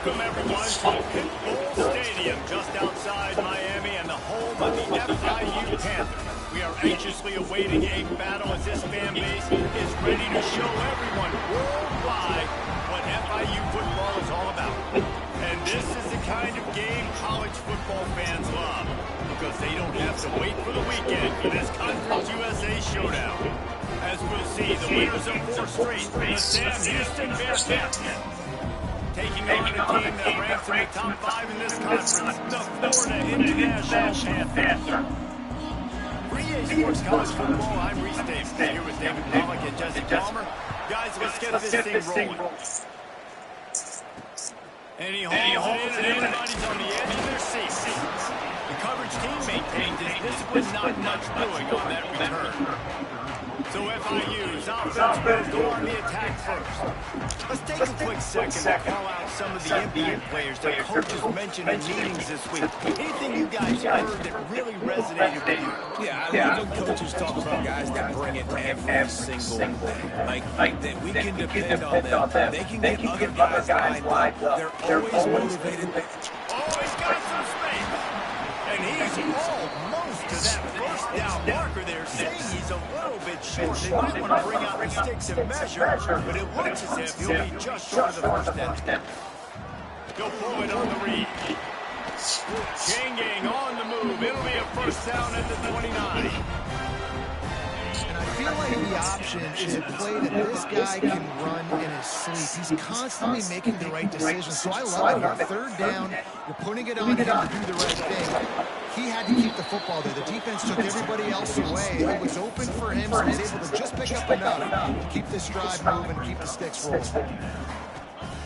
Welcome, everyone, to Pitbull Stadium, just outside Miami and the home of the FIU Panthers. We are anxiously awaiting a battle as this fan base is ready to show everyone worldwide what FIU football is all about. And this is the kind of game college football fans love, because they don't have to wait for the weekend for this Conference USA showdown. As we'll see, the winners of 4 straight, the Sam Houston Bearcats, taking on a team that ranks in the top 5 in this conference, the Florida International Panthers. For EA Sports College Football, I'm Reese Davis, here with David Pollock and Jesse Palmer. Guys, let's get this thing rolling. And he holds it in, and everybody's on the edge of their seats. The coverage team maintains this. This was not much doing on that return. So FIU's offense will go on the attack first. Let's take a quick second to call out some of the impact players that coaches mentioned in meetings this week. Anything you guys heard that really resonated with you? Yeah, I love when coaches talk about guys that bring it every single day. Like that we can depend on them. They can get other guys lined up. They're always motivated. Always got some space. And he's almost to that first down marker there, saying he's a little bit short. They might want to bring out the sticks and measure, but it looks as if he'll be just short of the first down. He'll pull it on the read. Chain gang on the move. It'll be a first down at the 29. I feel like the option is a play that this guy can run in his sleep. He's constantly making the right decision. So I love it. On 3rd down, you're putting it on him to do the right thing. He had to keep the football there. The defense took everybody else away. It was open for him, so he was able to just pick up enough to keep this drive moving, keep the sticks rolling.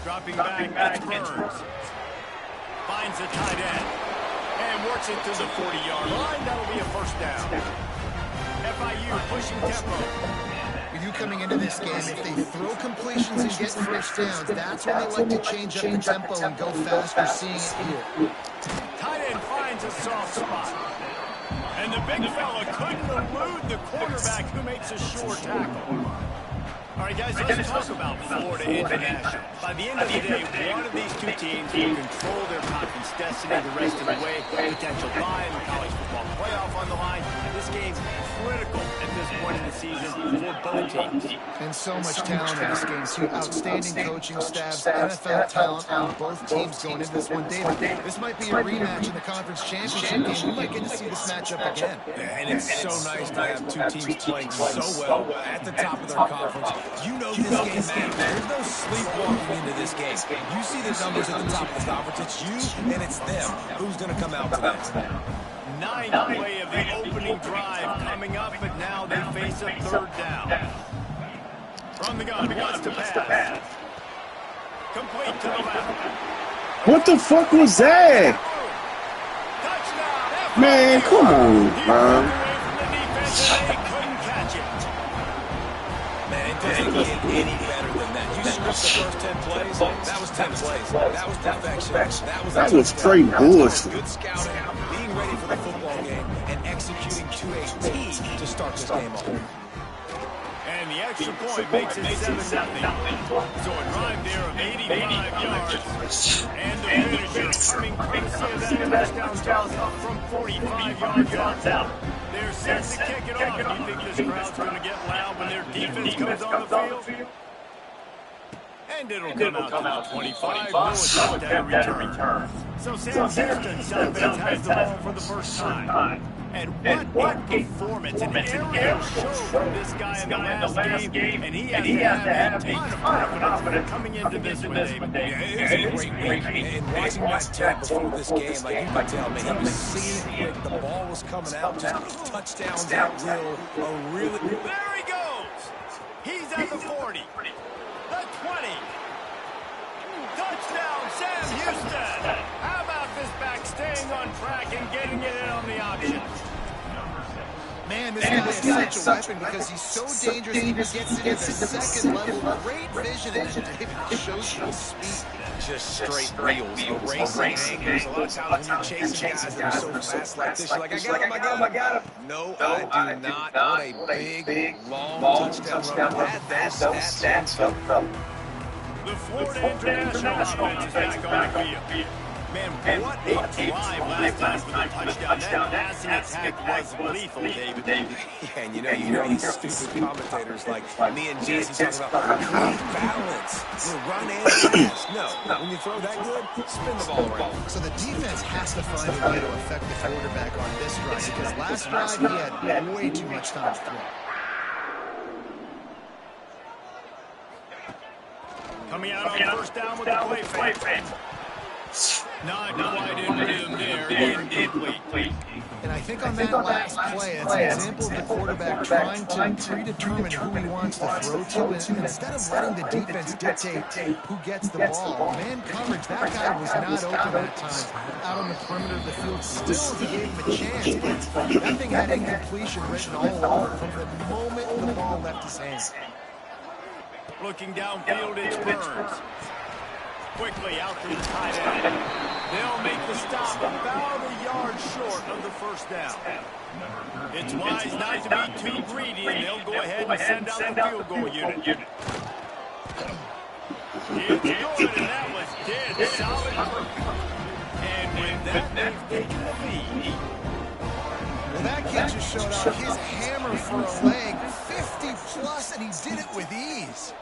Dropping back, it's Burns. Finds a tight end and works it to the 40-yard line. That'll be a first down. FIU pushing tempo. With you coming into this game, if they throw completions and get first downs, that's when they like to change up the tempo and go fast. We're seeing it here. Tight end finds a soft spot. And the big fella couldn't elude the quarterback who makes a sure tackle. All right, guys, let's talk about Florida International. By the end of the day, one of these two teams will control their conference destiny the rest of the way. Potential bye in the college football playoff on the line. This game's critical at this point in the season for both teams. And so much talent in this game, too. Outstanding coaching staffs, NFL talent on both teams going into this one. David, this might be a rematch in the conference championship game. We might get to see this matchup again. Yeah, and it's so nice to have two teams playing so well at the top of their conference. You know this game matters. There's no sleepwalking into this game. You see the numbers at the top of the conference. It's you and it's them. Who's going to come out today? 9th play of the opening drive coming up, but now they face a 3rd down. From the gun, wants to pass. Complete to the left. What the fuck was that? Touchdown. Man, come on, man. They couldn't catch it. Man, it doesn't get any better than that. You script the first 10 plays, that was 10 plays. That was perfection. That was straight bullshit. Good scouting, being ready for the football game, and executing to a T to start this game off. And the extra point makes it 7-0. So a drive there of 85 yards. And the finisher coming courtesy of that touchdown toss from 45 yards out. They're set to kick it off. Do you think this crowd's going to get loud when their defense comes on the field? And it'll come out to the 25. No attempt at a return. So Sam Houston's offense has the ball for the first time. And what a performance, an aerial show from this guy in the last game, and he has to have a ton of confidence coming into this one, David. Yeah, it was a great week. And watching that tape before this game, like you could tell, man, he was seeing it quick. The ball was coming out, just touchdowns at will. There he goes. He's at the 40, the 20. Touchdown, Sam Houston. How about this back staying on track and getting it in on the option? Man, this guy is such a weapon because he's so dangerous. He gets it at the second level. Great vision, and David shows you his speed. Just straight reels, racing angles. A lot of times when you're chasing guys that are so fast like this, you're like, I got him. No, I do not. What a big, long touchdown run. Add those stats. The the Florida International offense is back on the field. Man, what a drive last time for the touchdown. That passing attack was lethal, David. Yeah, and you know these stupid commentators like me and Jesse talk about create balance. Run and pass. No, when you throw that good, spin the ball around. So the defense has to find a way to affect the quarterback on this drive because last drive he had way too much time to throw. Coming out on first down with the play fake. Not quite in rhythm there, incomplete. And I think on that last play, it's an example of the quarterback trying to predetermine who he wants to throw to, and instead of letting the defense dictate who gets the ball. Man coverage, that guy was not open at times. Out on the perimeter of the field, still he gave him a chance. That thing had incompletion written all over from the moment the ball left his hands. Looking downfield, it's Burns. Quickly out to the tight end. They'll make the stop about a yard short of the first down. It's wise not to be too greedy, and they'll go ahead and send out the field goal unit. It's good, and that was dead solid. And with that, they've taken the lead. Well, that kid just showed off his hammer for a leg, 50-plus, and he did it with ease.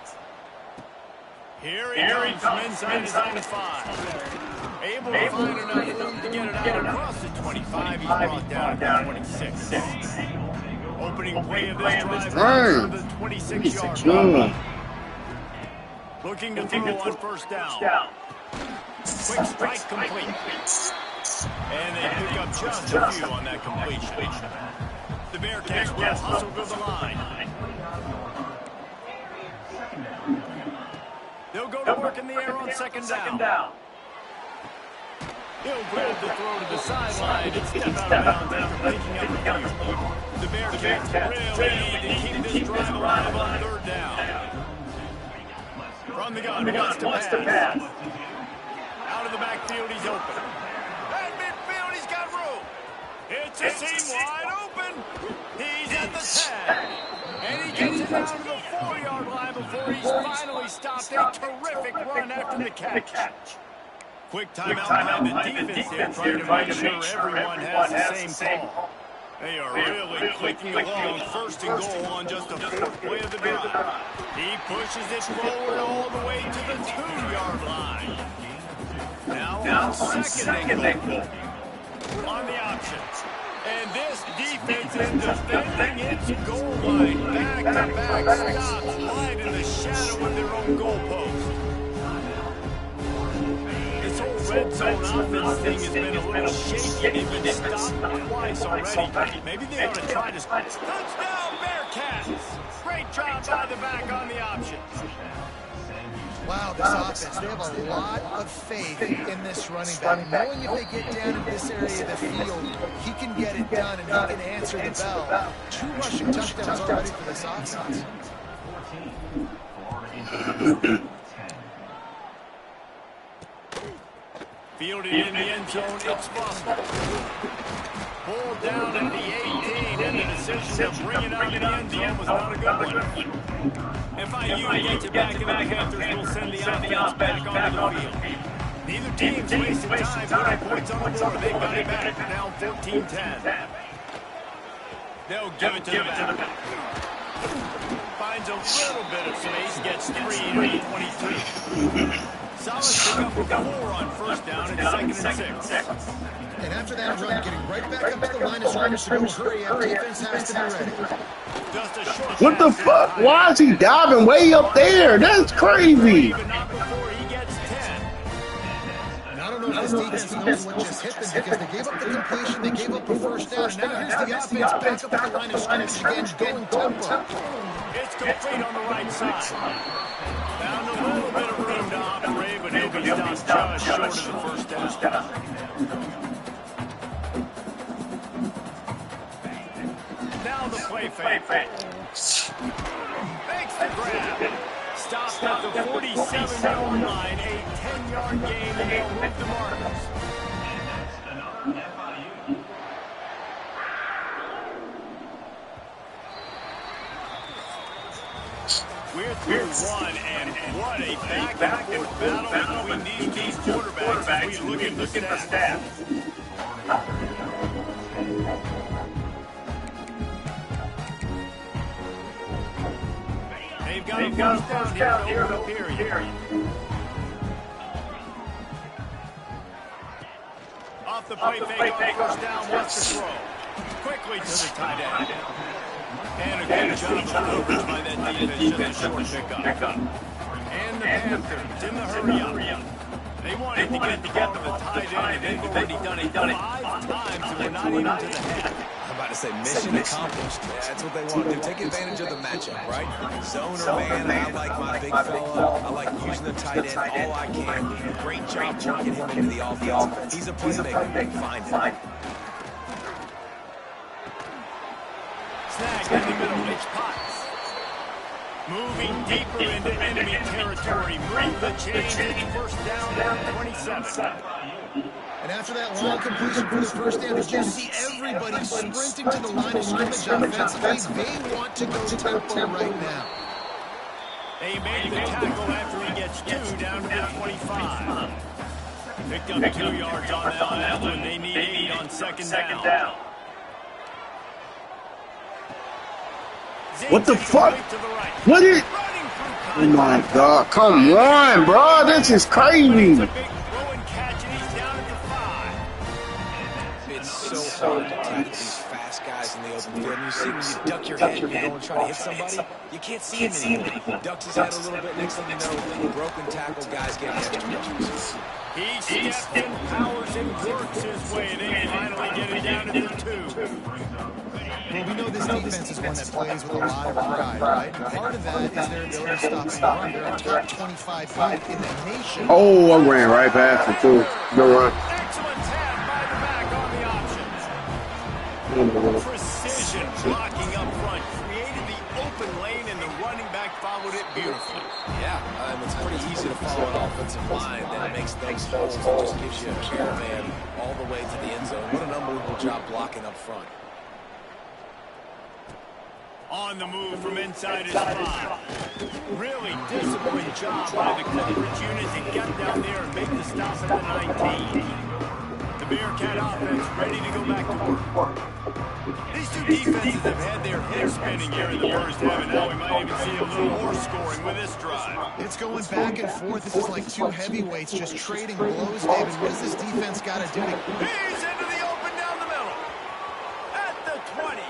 Here he comes from inside his own 5. Able to find enough room to get it out across the 25. He's brought down to 26. Opening play of this drive for the 26-yard line. Looking to throw on first down. Quick strike complete. And they pick up just a few on that completion. The Bearcats will hustle to the line. They'll go to work in the air on second down. He'll grab the throw to the sideline and step out of bounds after picking up the field. The Bearcats really need to keep this drive alive on third down. From the gun, wants to pass. Out of the backfield, he's open. At midfield, he's got room. It's a seam wide open. He's at the 10. And he gets it down to the 4-yard line before he's finally stopped. A terrific run after the catch. Quick timeout by the defense here, trying to make sure everyone has the same call. They are really clicking along, first and goal on just the 4th play of the drive. He pushes it forward all the way to the 2-yard line. Now on second and goal. On the options. And this defense is defending its goal line. Back-to-back stops right in the shadow of their own goalpost. This whole red zone offense thing has been a little shaky. They've been stopped twice already. Maybe they ought to try to... Touchdown, Bearcats! Great job by the back on the options. Wow, this offense, they have a lot of faith in this running back. Knowing if they get down in this area of the field, he can get it done and he can answer the bell. 2 rushing touchdowns already for this offense. Fielded in the end zone, it's fumbled. Pulled down at the 18, and the decision to bring it out in the end zone was not a good one. FIU gets it back, and the Panthers will send the offense back onto the field. Neither team's wasting time putting points on the board. They've got it back. They're down 14-10. They'll give it to the back. Finds a little bit of space, gets 3 to the 22. Solid pickup for 4 on first down and 2nd and 6. And after that run, getting right back up to the line of scrimmage to go hurry up. Defense has to be ready. Just a short What the fuck? Why is he diving way up there? That's crazy. But not before he gets 10. And I don't know if this defense knows what just hit them because they gave up the completion, they gave up a first down, and now here's the offense back up at the line of scrimmage again, going tempo. It's complete on the right side. Found a little bit of room to operate, but he'll be stopped just short of the first down. Now the play fake. Makes the grab. Stopped at the 47-yard line. A 10-yard gain, and they'll move the markers. We're through one, and what a back-and-forth teams quarterbacks as we look at the stats. They've got a first down here in the period. Off the play fake on first down, wants to throw. Quickly to the tight end. And a good job of coverage by that defense, just a short pickup. And the Panthers in the hurry up. They wanted to get the tight end, and they've already done it 5 times, and we're not even to the half. I'm about to say mission accomplished. Yeah, that's what they want to do. Take advantage of the matchup, right? Zone or man, I like my big fella. I like using the tight end all I can. Great job working him into the offense. He's a playmaker. Find him. Snag in the middle, Mitch Potts. Moving deeper into enemy territory. Move the chains. It's first down, 27. And after that long completion for the first down, did you see everybody sprinting to the line of scrimmage offensively? They want to go tempo right now. They made the tackle after he gets 2 down to the 25. Picked up 2 yards on that one. They need 8 on second down. What the fuck? What is? Oh my God! Come on, bro. This is crazy. It's so hard to tackle these fast guys in the open field. You see when you duck your head and you go and try to hit somebody, you can't see him anymore. He ducks his head a little bit. Next thing you know, broken tackle guys getting extra injuries. He steps in, powers and works his way, and they finally get it down to the 2. Well, we know this defense is one that plays with a lot of pride, right? And part of that is their ability to stop and run. They're a top 25 unit in the nation. Oh, I ran right past it too. Good run. Excellent tap by the back on the option. Precision blocking up front. Created the open lane, and the running back followed it beautifully. Yeah, it's pretty easy to follow an offensive line that makes those holes and just gives you a caravan all the way to the end zone. What an unbelievable job blocking up front. On the move from inside his 5. Really disciplined job by the coverage unit to get down there and make the stop at the 19. The Bearcat offense ready to go back to work. These two defenses have had their heads spinning here in the first half, and now we might even see a little more scoring with this drive. It's going back and forth. This is like 2 heavyweights just trading blows, David. What does this defense got to do? He's into the open down the middle. At the 20.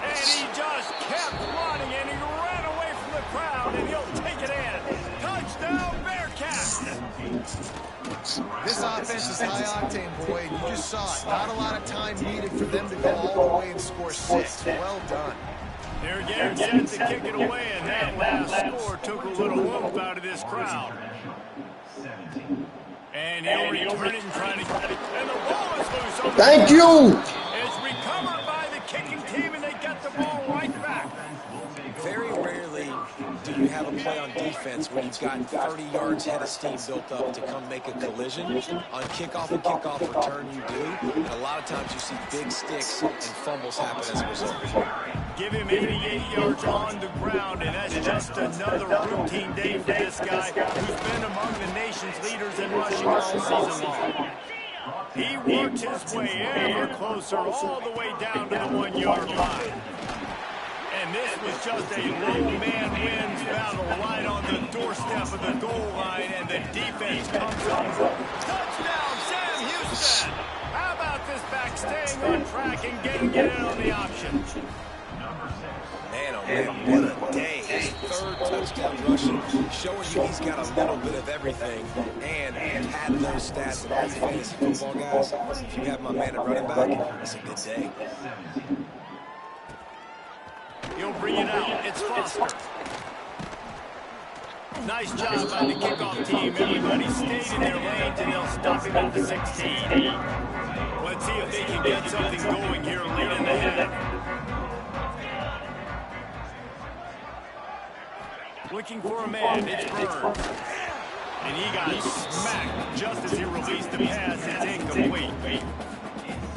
And he just kept running, and he ran away from the crowd, and he'll take it in. Touchdown, Bearcats! This offense is high octane, boy, and you just saw it. Not a lot of time needed for them to go all the way and score 6. Well done. They're getting set to kick it away, and that last score took a little whoop out of this crowd. And he'll return it and try to get it. And the ball is loose. Thank you. It's recovered by the kicking team, and they get the ball right back. Very rarely do you have a play on defense where you've got 30 yards head of steam built up to come make a collision. On kickoff and kickoff return, you do. And a lot of times you see big sticks and fumbles happen as a result. Give him 88 yards on the ground, and that's just another routine day for this guy who's been among the nation's leaders in rushing all season long. He worked his way ever closer all the way down to the 1-yard line. And this was just a low-man wins battle right on the doorstep of the goal line, and the defense comes up. Touchdown, Sam Houston! How about this back staying on track and getting it in on the option? Man, oh man, what a day. His 3rd touchdown rushing, showing you he's got a little bit of everything. And had those stats in all you fantasy football guys, if you have my man at running back, it's a good day. He'll bring it out. It's Foster. Nice job by the kickoff team. Everybody stayed in their lanes, and they'll stop him at the 16. Let's see if they can get something going here late in the half. Looking for a man. It's Burns. And he got smacked just as he released the pass. It's incomplete.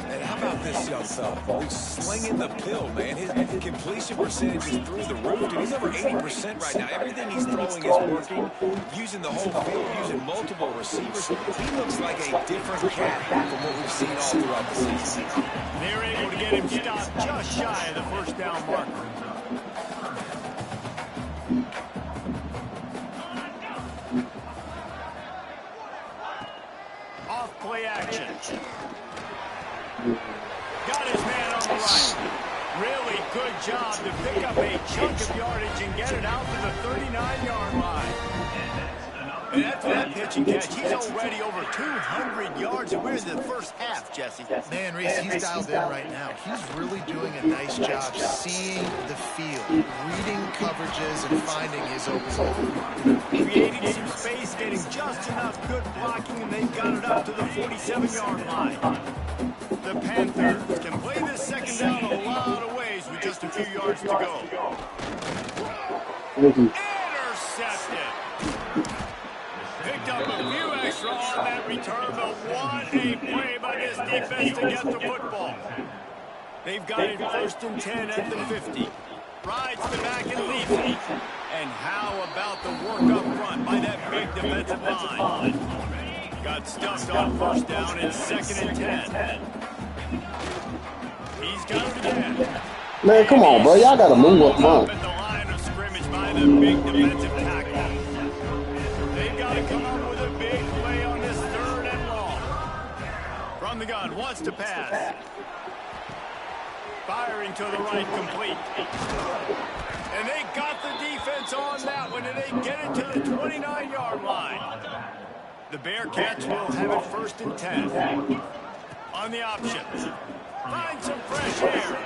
And how about this young fella? He's slinging the pill, man. His completion percentage is through the roof, dude. He's over 80% right now. Everything he's throwing is working, using the whole field, using multiple receivers. He looks like a different cat from what we've seen all throughout the season. They're able to get him stopped just shy of the first down marker. Off play action. Got his man on the right. Really good job to pick up a chunk of yardage and get it out to the 39-yard line. And after that pitch and catch, he's already over 200 yards, and we're in the first half, Jesse. Man, Reese, he's dialed in right now. He's really doing a nice job seeing the field, reading coverages, and finding his open hole. Creating some space, getting just enough good blocking, and they've got it up to the 47-yard line. The Panthers can play this second down a lot of ways with just a few yards to go. Intercepted. Picked up a few extra on that return, but what a play by this defense to get the football. They've got it 1st and 10 at the 50. Rides the back and leaves it. And how about the work up front by that big defensive line? Got stuffed on 1st down and 2nd and 10. He's got it again. Man, come on, bro. Y'all got to move up front. At the line of scrimmage by the big defensive tackle. They've got to come up with a big play on this 3rd and long. From the gun, wants to pass. Firing to the right, complete. And they got the defense on that one, and they get it to the 29-yard line. The Bearcats will have it 1st and 10. On the option. Find some fresh air.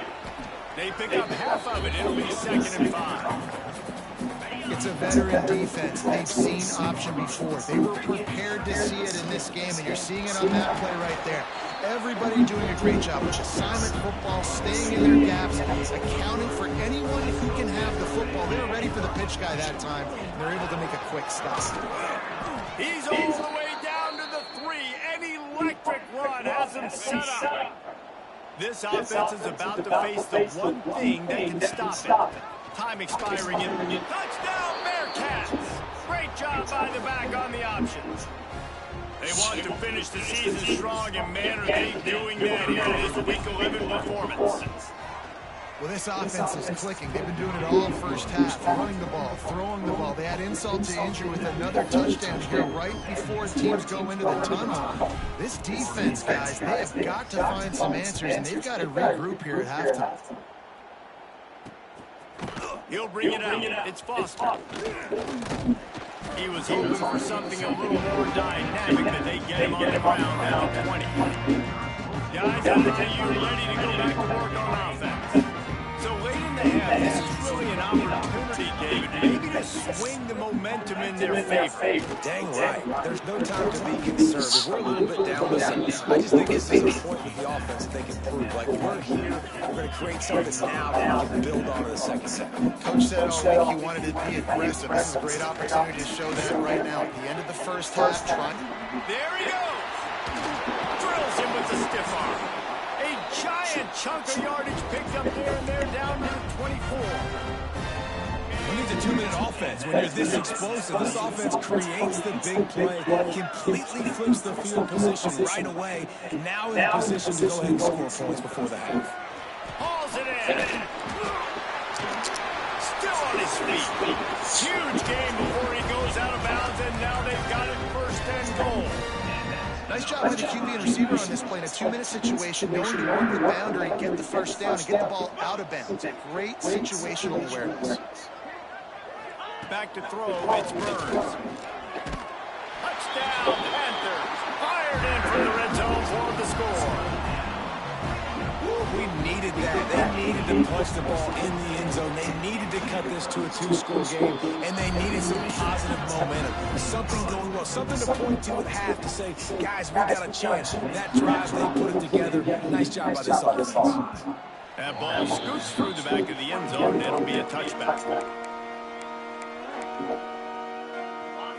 They pick up half of it. It'll be 2nd and 5. It's a veteran defense. They've seen option before. They were prepared to see it in this game, and you're seeing it on that play right there. Everybody doing a great job, which assignment football, staying in their gaps, accounting for anyone who can have the football. They were ready for the pitch guy that time, and they're able to make a quick stop. He's all the way down to the 3. An electric run has him set up. This offense is about to face the one thing that can stop it. Time expiring in touchdown Bearcats. Great job by the back on the options. They want to finish the season strong, and man, are they doing that here in this Week 11 performance. Well, this offense is clicking. They've been doing it all first half, running the ball, throwing the ball. They had insult to injury with another touchdown here right before teams go into the tunnel. This defense, guys, they have got to find some answers, and they've got to regroup here at halftime. He'll bring it out. It's Foster. He was hoping for something a little more dynamic, but they get him on the ground now, 20. Guys, I think you're ready to go back to work on offense. So late in the half, this is really an opportunity, David, maybe to swing the momentum in their favor. Dang right. There's no time to be conservative. We're a little bit down, listen. I just think this is a point with the offense that they can prove. Like, we're here, we're going to create something now that we can build on in the second half. Coach said all week he wanted to be aggressive. This is a great opportunity to show that right now. At the end of the first half, there he goes. Drills him with the stiff arm. A giant chunk of yardage picked up there, and they're down to 24. When it's a 2-minute offense, when you're this explosive, this offense creates the big play, completely flips the field position right away, now in position to go ahead and score points before the half. Hauls it in. Still on his feet. Huge game before he goes out of bounds, and now they've got it 1st and goal. Nice job by the QB and receiver on this play in a 2-minute situation, knowing to work the boundary, get the first down, and get the ball out of bounds. Great situational awareness. Back to throw, it's Burns. Touchdown, Panthers. Fired in from the red zone for the score. We needed that. They needed to punch the ball in the end zone. They needed to cut this to a 2-score game, and they needed some positive momentum. Something going well, something to point to at half to say, guys, we got a chance. That drive, they put it together. Nice job by this offense. That ball scoots through the back of the end zone, and it'll be a touchback.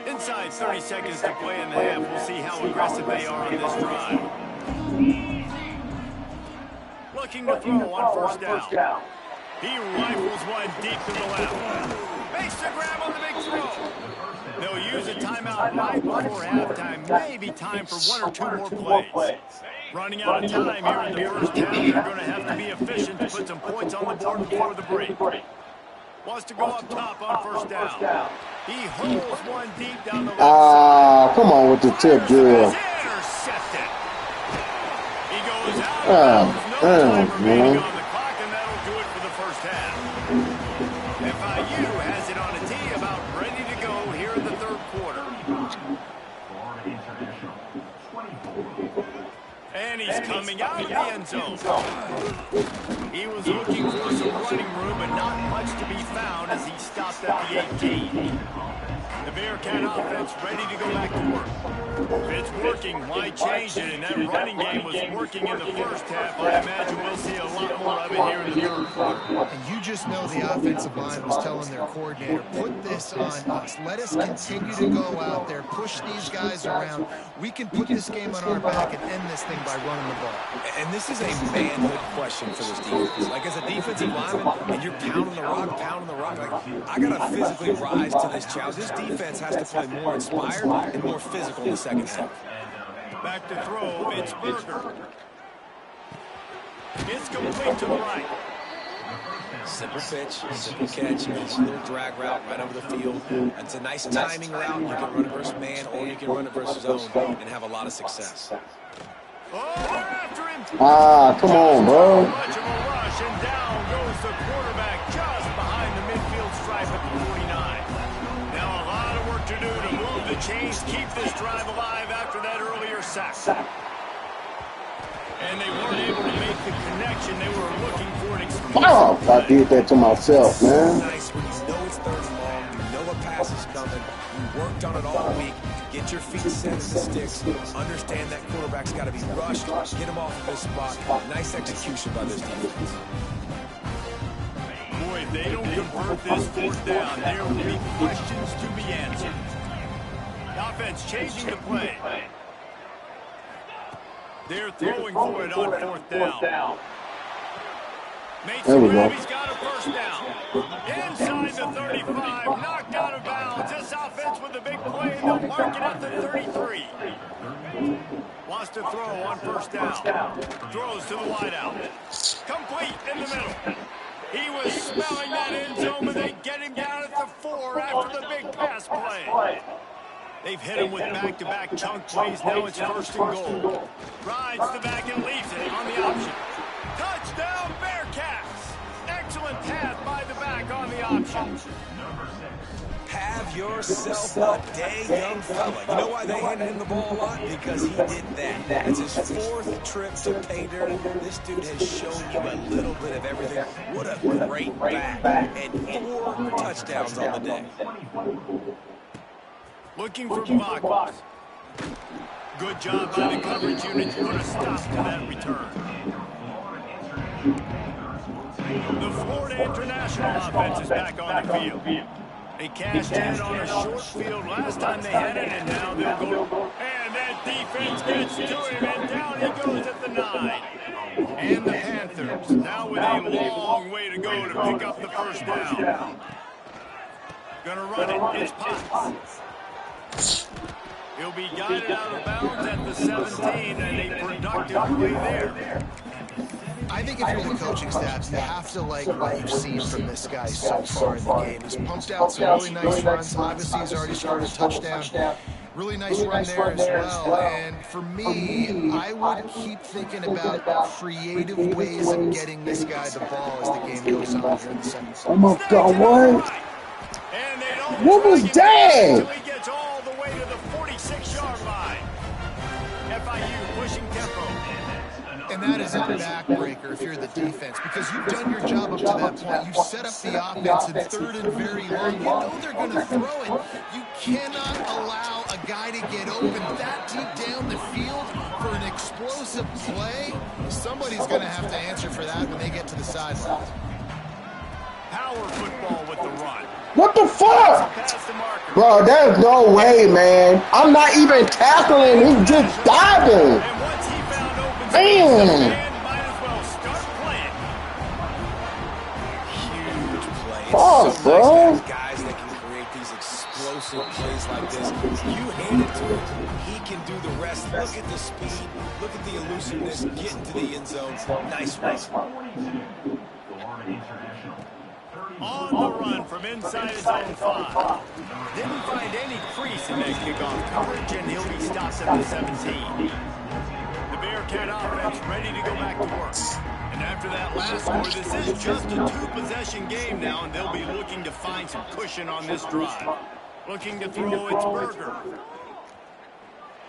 Inside 30 seconds to play in the half. We'll see how aggressive they are on this drive. looking to throw on first down. He rifles one deep to the left. Makes the grab on the big throw. They'll use a timeout right before halftime. Maybe time for one or two more plays. Running out of time here in the first half. They're going to have to be efficient to put some points on the board before the break. Wants to go up top on first down. He holds one deep down the left side. Come on with the tip drill. Intercepted. He goes out of bounds. No time remaining on the clock, and that'll do it for the first half. FIU has it on a tee, about ready to go here in the third quarter. And he's coming out of the end zone. He was looking for some running room, but not much to be found as he stopped at the 18. The Bearcat offense ready to go back to work. If it's working, why change it? And that running game was working in the first half. I imagine we'll see a lot more of it here in the third quarter. And you just know the offensive line was telling their coordinator, put this on us. Let us continue to go out there, push these guys around. We can put this game on our back and end this thing by running the ball. And this is a manhood question for this defense. Like, as a defensive lineman, and you're pounding the rock, like, I got to physically rise to this challenge. This defense has to play more inspired and more physical in the second half. Back to throw, it's Berger. It's complete to the right. Simple pitch, simple catch, a little drag route right over the field. It's a nice timing route. You can run it versus man, or you can run it versus zone and have a lot of success. Oh, they're after him. Come on, bro. Much of a rush, and down goes the quarterback just behind the midfield stripe at the 49. Now a lot of work to do to move the chains, keep this drive alive after that earlier sack. And they weren't able to make the connection. They were looking for an explosive I did that to myself, man. Nice when you know it's third and long, you know a pass is coming, you worked on it all week, get your feet set in the sticks, understand that quarterback's got to be rushed, get him off of this spot. Nice execution by this defense. Boy, if they don't convert this fourth down, there will be questions to be answered. The offense changing the play. They're throwing for it on fourth down. Makes the grab. He's got a first down. Inside the 35, knocked out of bounds. This offense with a big play, and they'll mark it at the 33. Wants to throw on first down. Throws to the wideout. Complete in the middle. He was smelling that end zone, but they get him down at the 4 after the big pass play. They've hit him with back-to-back chunk plays. Now it's first and goal. Rides the back and leaves it on the option. Touchdown, Bearcats! Excellent pass by the back on the option. Have yourself a day, young fella. You know why they handed him the ball a lot? Because he did that. It's his 4th trip to pay dirt. This dude has shown you a little bit of everything. What a great back. And 4 touchdowns on the day. Looking for Bach. Good job by the coverage unit to put a stop to that return. The Florida International offense is back on the field. They cashed in on a short field last time they had it, and now they'll go. And that defense gets to him, and down he goes at the 9. And the Panthers now with a long way to go to pick up the first down. Gonna run it. It's Potts. He'll be guided out of bounds at the 17, and a productive play there. I think if you're the coaching staff, you have to like what you've seen from this guy so far in the game. He's pumped out some really nice runs. Obviously, he's already scored a touchdown. Really nice run there as well. And for me, I would keep thinking about creative ways of getting this guy the ball as the game goes on here in the second. Oh my God, what? What was that? He gets all the way to the 46-yard line. FIU pushing tempo. And that is a backbreaker if you're the defense, because you've done your job up to that point. You've set up the offense in 3rd and very long. You know they're going to throw it. You cannot allow a guy to get open that deep down the field for an explosive play. Somebody's going to have to answer for that when they get to the sideline. Power football with the run. What the fuck? Bro, there's no way, man. I'm not even tackling. He's just diving. And once he found open space, Damn. the man might as well start fuck, so nice to bro? have guys that can create these explosive plays like this. You hand it to him, he can do the rest. Look at the speed, look at the elusiveness, get into the end zone. Nice run. On the run from inside his own 5. Didn't find any crease in that kickoff coverage, and he'll be stopped at the 17. The Bearcat offense ready to go back to work. And after that last score, this is just a 2-possession game now, and they'll be looking to find some cushion on this drive. Looking to throw, it's Berger.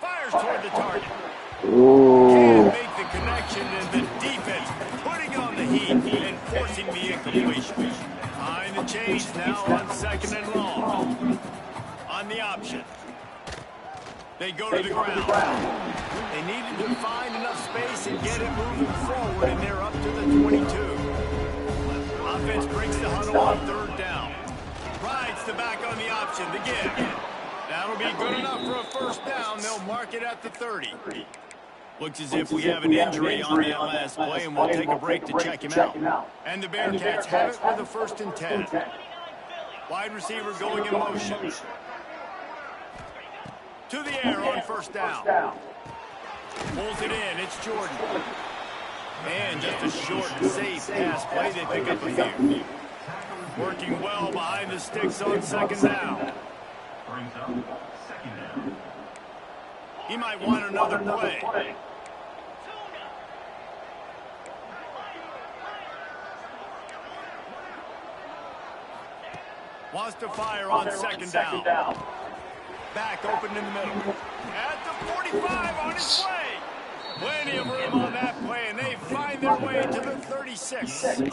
Fires toward the target. Can't make the connection, and the defense putting on the heat and forcing the incompletion. Behind the chains now on 2nd and long. On the option. They go to the ground. They needed to find enough space and get it moving forward, and they're up to the 22. Offense breaks the huddle on 3rd down. Rides the back on the option. The give. That'll be good enough for a 1st down. They'll mark it at the 30. Looks as if we have an injury on that last play, and we'll take a break to check him out. And the Bearcats have it with a 1st and 10. Wide receiver going in motion. To the air on 1st down. Pulls it in. It's Jordan. And just a short and safe pass play. They pick up a few. Working well behind the sticks on 2nd down. He might want another play. Wants to fire on 2nd down. Back open in the middle. At the 45 on his way. Plenty of room on that play, and they find their way to the 36. And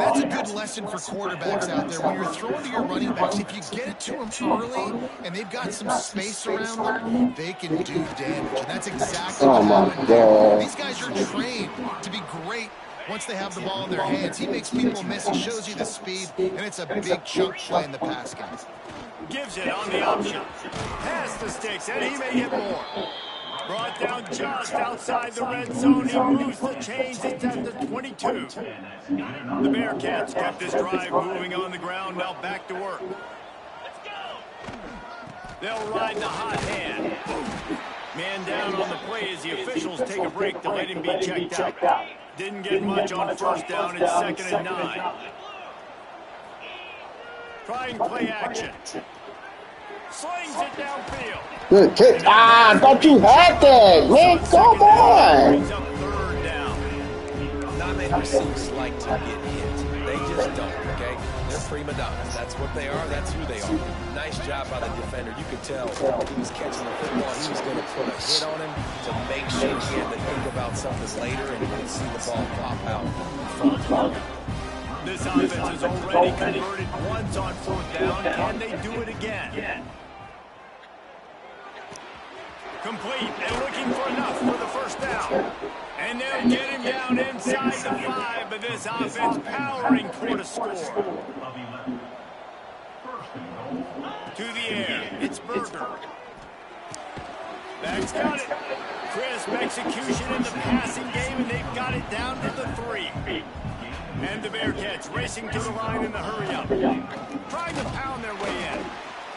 that's a good lesson for quarterbacks out there. When you're throwing to your running backs, if you get it to them early and they've got some space around them, they can do damage. And that's exactly what happened here. These guys are trained to be great once they have the ball in their hands. He makes people miss. He shows you the speed, and it's a big chunk play in the pass game. Gives it on the option. Past the sticks, and he may get more. Brought down just outside the red zone. He moves the chains. It's at the 22. The Bearcats kept this drive moving on the ground. Now back to work. They'll ride the hot hand. Man down on the play as the officials take a break to let him be checked out. Didn't get much on 1st down. It's 2nd and 9. Trying play action. Slings it downfield. Good kick. I thought you had that, man. Come on. Brings up 3rd down. Not many receivers like to get hit. They just don't, okay? They're prima donnas. That's what they are. That's who they are. Nice job by the defender. You could tell he was catching the football. He was going to put a hit on him to make sure he had to think about something later, and you could see the ball pop out in front. This offense has already converted once on 4th down. Can they do it again? Complete and looking for enough for the 1st down. And they'll get him down inside the 5, but this offense powering toward a score. To the air, it's Berger. Back's got it. Crisp execution in the passing game, and they've got it down to the 3. And the Bearcats racing to the line in the hurry-up. Trying to pound their way in.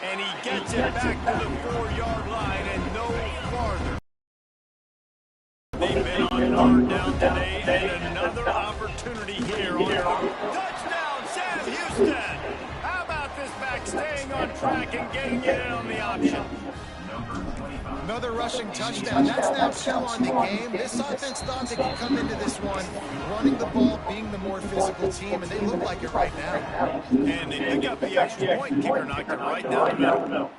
And he gets it back to the 4-yard line and no farther. They've been on 3rd down today, and another opportunity here on touchdown, Sam Houston. How about this back staying on track and getting it in on the option? Another rushing touchdown. That's now 2 on the game. This offense thought they could come into this one running the ball, being the more physical team, and they look like it right now. And they pick up the extra point. Kicker knocked it right down the middle.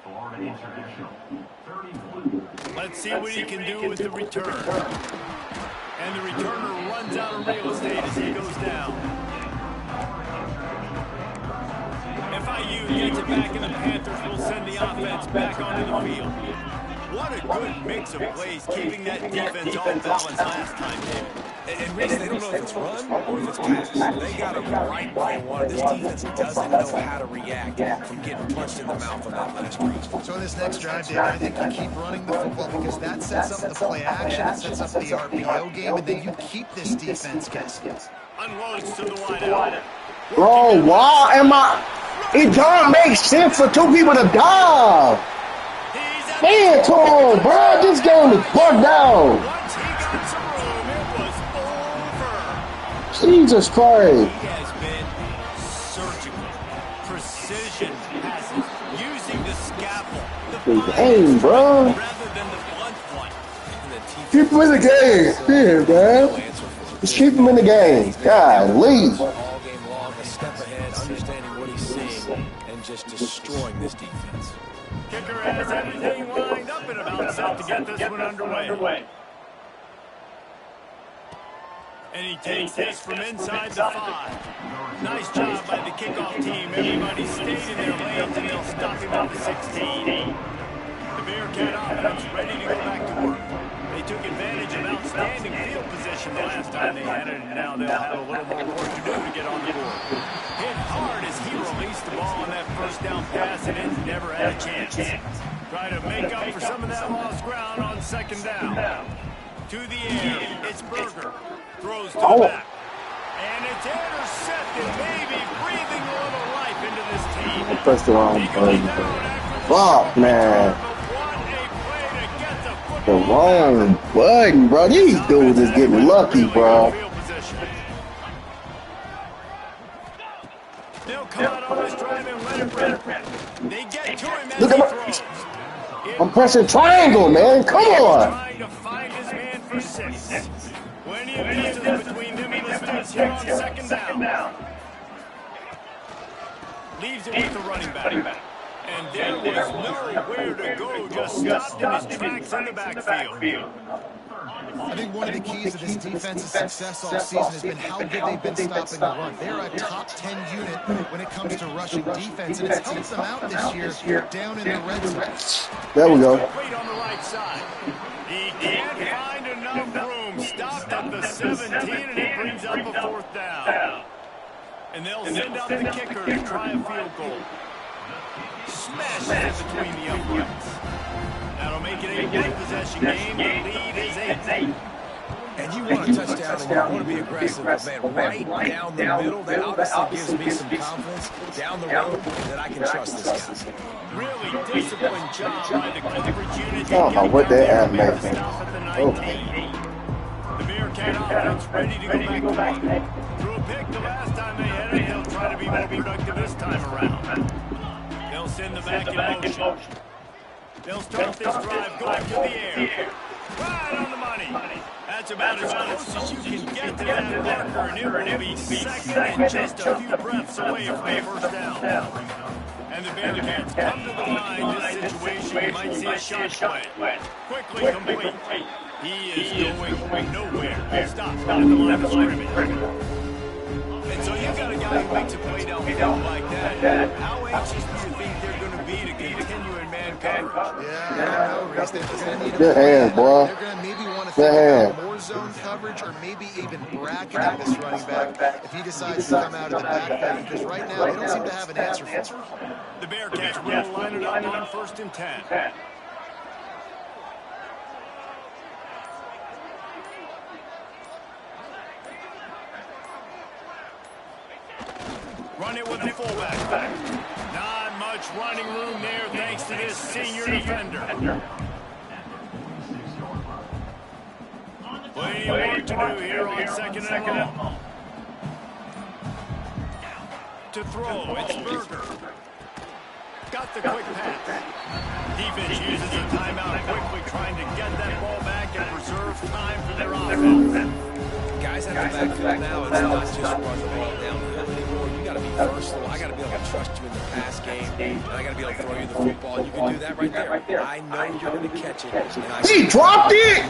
Let's see what he can do with the return. And the returner runs out of real estate as he goes down. FIU gets it back, and the Panthers will send the offense back onto the field. What a good mix of plays, keeping that defense on balance last time, David. And Reese, they don't know if it's run or if it's pass. They got them right where they want. This defense doesn't know how to react from getting punched in the mouth on that last drive. So in this next drive, David, I think you keep running the football because that sets up the play action, it sets up the RPO game, and then you keep this defense guessing. Unloads to the wideout. Bro, why am I? It don't make sense for two people to dive. Man, come on, bro. This game is bugged out. Once he got some room, it was over. Jesus Christ. He has been surgical, precision passes, using the scaffold, the Aim, bro. rather than the blunt one. Keep him in the game. Yeah, man. Just keep him in the game. God, leave. All game long, a step ahead, understanding what he's seeing, and just destroying this defense. Kicker has everything lined up and about set to get this one underway. And he takes this from inside the 5. Nice job by the kickoff team. Everybody stayed in their lanes and they'll stop him at the 16. The Bearcat offense ready to go back to work. They took advantage of outstanding field position the last time they had it, and now they'll have a little more work to do to get on the board. Hit hard as he released the ball on that first down pass, and it never had a chance. Try to make up for some of that lost ground on second down. To the air, it's Berger. Throws to the back. And it's intercepted, maybe breathing a little life into this team. Press the wrong button. Fuck, man. The wrong button, bro. These dudes is getting lucky, bro. They'll come out on this drive and let it rip. They get to him as Look he at throws. I'm pressing triangle, man. Come on. Trying to find his man for 6. Plenty of distance between them and the States here on second down. Leaves it with the running back. And there was nowhere to go, just stopped in his tracks in the backfield. I think one of the keys to this defense's success all season has been how good they've been stopping the run. They're a top 10 unit when it comes to rushing defense, and it's helped them out this year down in the red zone. There we go. Wait on the right side. He can't find enough room. Stopped at the 17, and it brings up a 4th down. And they'll send out the kicker to try a field goal. Smashes it between the uprights. That'll make it a one-possession game. The lead is 8. And you want a touchdown and you want to be aggressive, but man, right down the middle, that obviously gives me some confidence down the road that I can trust this guy. Really disciplined job by the coverage unit. Oh, what they have, man. The Bearcat offense ready to go back to work. Threw a pick the last time they had it. They'll try to be more productive this time around. They'll send the back in motion. They'll start this drive going to the air. Right on the money. That's about as close as you can get to that marker, and it will be second and just a few breaths away from the first down. And the Bearcats come to the line. This situation, you might see a shot play. Quickly complete. He is going nowhere. Stop at the line of scrimmage. And so you got a guy who makes a play downfield like that. How anxious do you think they're going to be to continue in man coverage? Yeah, I don't know, Reese. They're going to need Good hands, boy. They're going to maybe want to think about more zone coverage or maybe even bracketing this running back if he decides to come out of the backfield, because right now they don't seem to have an answer for him. The Bearcats will line it up on 1st and 10. Run it with the fullback. Not much running room there thanks to this senior defender. Plenty of work to do here on second and long. To throw, it's Berger. Got the quick pass. Defense uses a timeout quickly, trying to get that ball back and preserve time for their offense. Guys at the backfield now, it's not just run the ball downhill anymore. You got to be versatile. I got to be able to trust you in the pass game, and I got to be able to throw you the football. You can do that right there. I know you're going to catch it. He dropped it.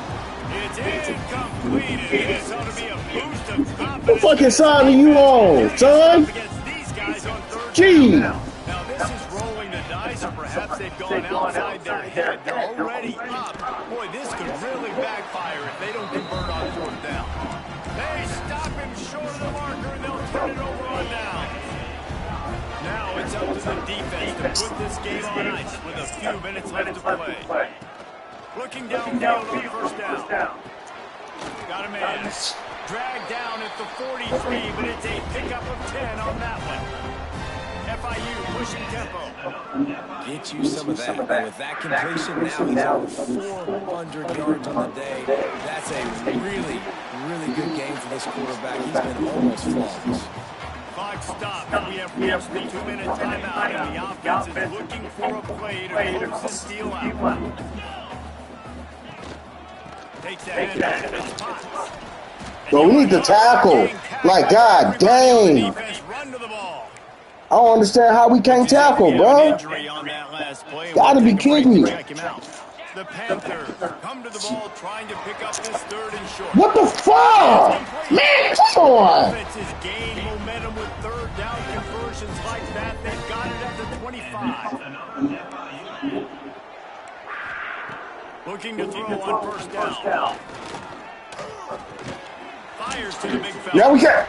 It's incomplete, and this ought to be a boost of confidence. What fucking side are you on, son? Against these guys on 3rd Gee. down. Now this is rolling the dice, or perhaps they've gone outside their head. They're already up. Boy, this could really backfire if they don't convert on 4th down. They stop him short of the marker, and they'll turn it over on down. Now it's up to the defense to put this game on ice with a few minutes left to play. Looking downfield on 1st down. Got a man. Dragged down at the 43, but it's a pickup of 10 on that one. FIU pushing tempo. Get you some of that. And with that completion, now he's over 400 yards on the day. That's a really, really good game for this quarterback. He's been almost flawless. Clock stopped. We have reached the 2-minute timeout, and the offense is looking for a play to close this deal out. Takes the hand and spots. Bro, we need to tackle. Like, god dang. I don't understand how we can't tackle, bro. Gotta be kidding me. The Panthers come to the ball trying to pick up this third and short. What the fuck? Man, come on. Offenses gain momentum with third down conversions like that. They've got it at the 25. Looking to throw on first down. Fires to the big fella. Yeah, we can.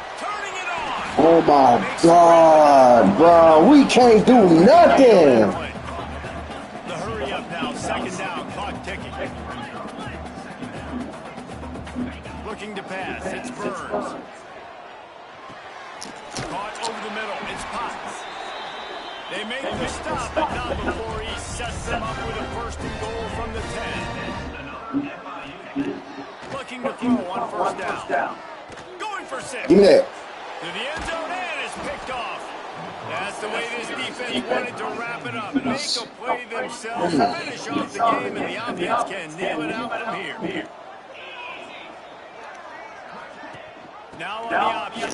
Oh my God, bro. We can't do nothing. The hurry up now. Second down. Clock ticking. Looking to pass. It's Burns. Caught over the middle. It's Potts. They make the stop, but not before he sets them up with a first and goal from the 10. Looking to throw on first down. Going for 6. Give me that. To the end zone and is picked off. That's the way this defense wanted to wrap it up. Make a play themselves, finish off the game, and the offense can nail it out from here. Now on the option.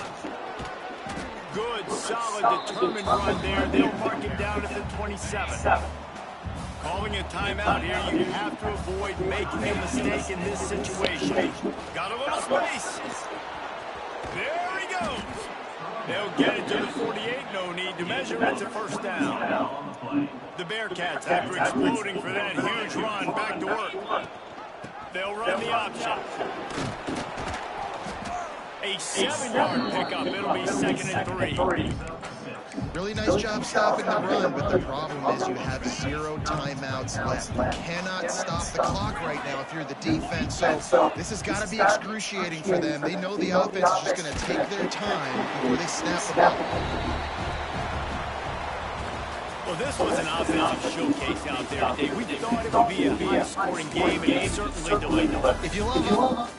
Good, solid, determined run there. They'll mark him down at the 27. Calling a timeout here, you have to avoid making a mistake in this situation. Got a little space. There he goes. They'll get it to the 48. No need to measure. It's a first down. The Bearcats, after exploding for that huge run, back to work. They'll run the option. A 7-yard pickup. It'll be 2nd and 3. Really nice job stopping the run, but the problem is you have 0 timeouts left. You cannot stop the clock right now if you're the defense, so this has got to be excruciating for them. They know the offense is just going to take their time before they snap the ball. Well, this was an offensive showcase out there today. We thought it would be a high-scoring game, and it certainly delivered. If you love it.